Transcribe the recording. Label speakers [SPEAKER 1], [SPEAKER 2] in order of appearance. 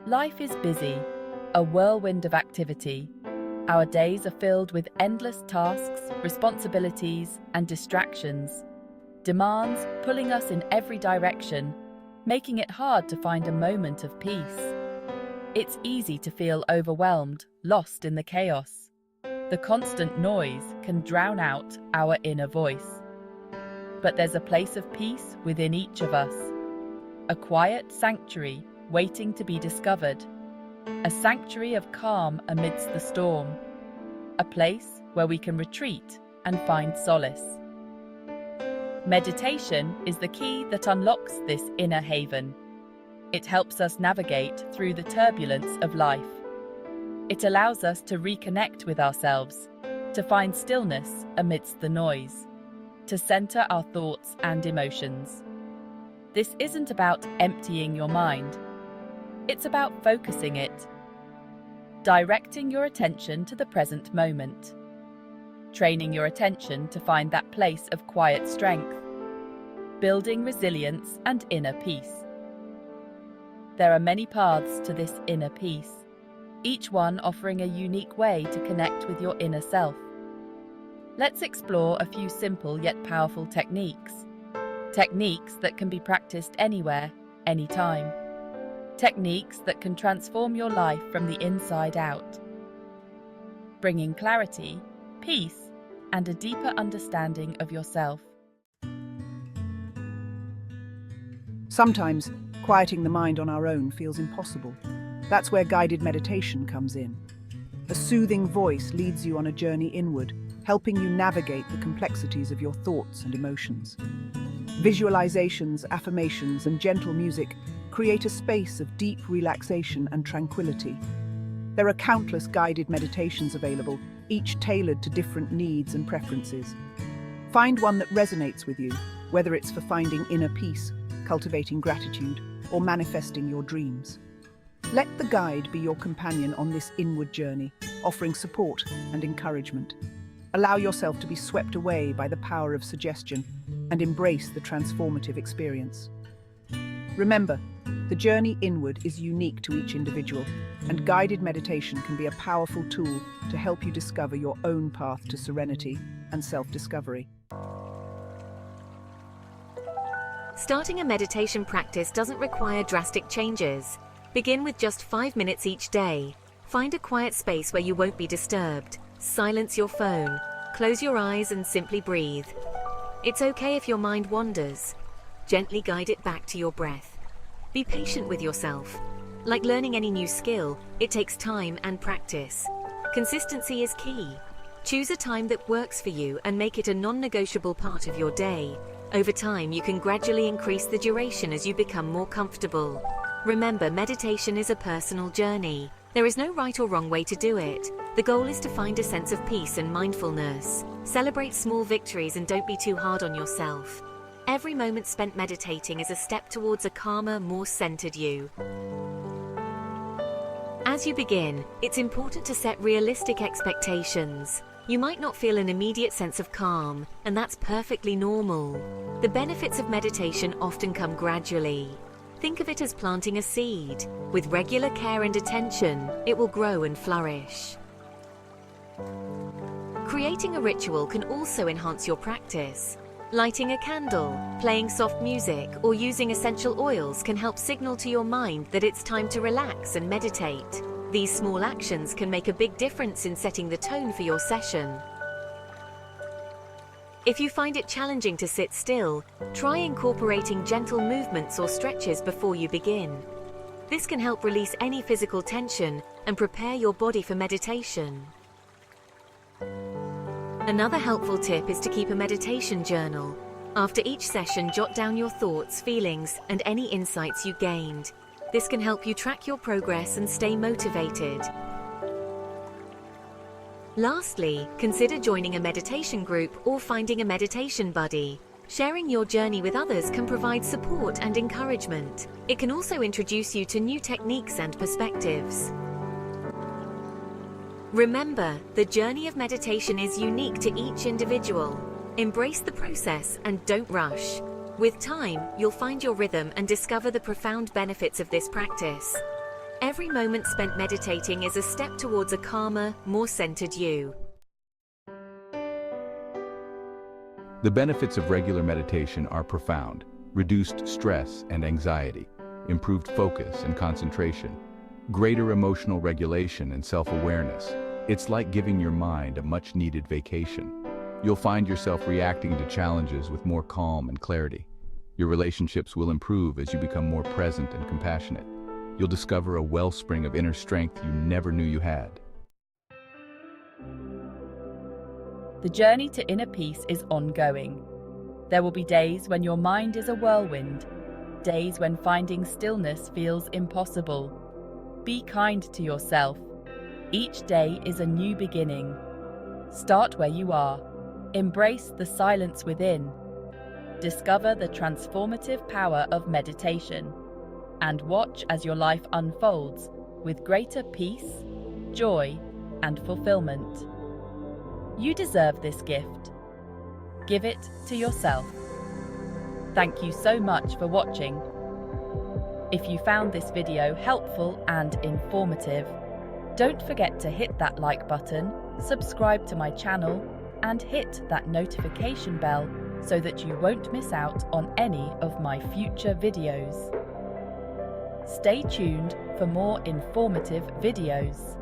[SPEAKER 1] Life is busy, a whirlwind of activity. Our days are filled with endless tasks, responsibilities, and distractions. Demands pulling us in every direction, making it hard to find a moment of peace. It's easy to feel overwhelmed, lost in the chaos. The constant noise can drown out our inner voice. But there's a place of peace within each of us. A quiet sanctuary waiting to be discovered. A sanctuary of calm amidst the storm. A place where we can retreat and find solace. Meditation is the key that unlocks this inner haven. It helps us navigate through the turbulence of life. It allows us to reconnect with ourselves, to find stillness amidst the noise, to center our thoughts and emotions. This isn't about emptying your mind. It's about focusing it, directing your attention to the present moment, training your attention to find that place of quiet strength, building resilience and inner peace. There are many paths to this inner peace, each one offering a unique way to connect with your inner self. Let's explore a few simple yet powerful techniques. Techniques that can be practiced anywhere, anytime. Techniques that can transform your life from the inside out, bringing clarity, peace, and a deeper understanding of yourself.
[SPEAKER 2] Sometimes, quieting the mind on our own feels impossible. That's where guided meditation comes in. A soothing voice leads you on a journey inward, helping you navigate the complexities of your thoughts and emotions. Visualizations, affirmations, and gentle music create a space of deep relaxation and tranquility. There are countless guided meditations available, each tailored to different needs and preferences. Find one that resonates with you, whether it's for finding inner peace, cultivating gratitude, or manifesting your dreams. Let the guide be your companion on this inward journey, offering support and encouragement. Allow yourself to be swept away by the power of suggestion and embrace the transformative experience. Remember, the journey inward is unique to each individual, and guided meditation can be a powerful tool to help you discover your own path to serenity and self-discovery.
[SPEAKER 3] Starting a meditation practice doesn't require drastic changes. Begin with just 5 minutes each day. Find a quiet space where you won't be disturbed. Silence your phone, close your eyes and simply breathe. It's okay if your mind wanders. Gently guide it back to your breath. Be patient with yourself. Like learning any new skill, it takes time and practice. Consistency is key. Choose a time that works for you and make it a non-negotiable part of your day. Over time, you can gradually increase the duration as you become more comfortable. Remember, meditation is a personal journey. There is no right or wrong way to do it. The goal is to find a sense of peace and mindfulness. Celebrate small victories and don't be too hard on yourself. Every moment spent meditating is a step towards a calmer, more centered you. As you begin, it's important to set realistic expectations. You might not feel an immediate sense of calm, and that's perfectly normal. The benefits of meditation often come gradually. Think of it as planting a seed. With regular care and attention, it will grow and flourish. Creating a ritual can also enhance your practice. Lighting a candle, playing soft music, or using essential oils can help signal to your mind that it's time to relax and meditate. These small actions can make a big difference in setting the tone for your session. If you find it challenging to sit still, try incorporating gentle movements or stretches before you begin. This can help release any physical tension and prepare your body for meditation. Another helpful tip is to keep a meditation journal. After each session, jot down your thoughts, feelings, and any insights you gained. This can help you track your progress and stay motivated. Lastly, consider joining a meditation group or finding a meditation buddy. Sharing your journey with others can provide support and encouragement. It can also introduce you to new techniques and perspectives. Remember, the journey of meditation is unique to each individual. Embrace the process and don't rush. With time, you'll find your rhythm and discover the profound benefits of this practice. Every moment spent meditating is a step towards a calmer, more centered you.
[SPEAKER 4] The benefits of regular meditation are profound: reduced stress and anxiety, improved focus and concentration, greater emotional regulation and self-awareness. It's like giving your mind a much-needed vacation. You'll find yourself reacting to challenges with more calm and clarity. Your relationships will improve as you become more present and compassionate. You'll discover a wellspring of inner strength you never knew you had.
[SPEAKER 1] The journey to inner peace is ongoing. There will be days when your mind is a whirlwind, days when finding stillness feels impossible. Be kind to yourself. Each day is a new beginning. Start where you are. Embrace the silence within. Discover the transformative power of meditation, and watch as your life unfolds with greater peace, joy, and fulfillment. You deserve this gift. Give it to yourself. Thank you so much for watching. If you found this video helpful and informative, don't forget to hit that like button, subscribe to my channel, and hit that notification bell so that you won't miss out on any of my future videos. Stay tuned for more informative videos.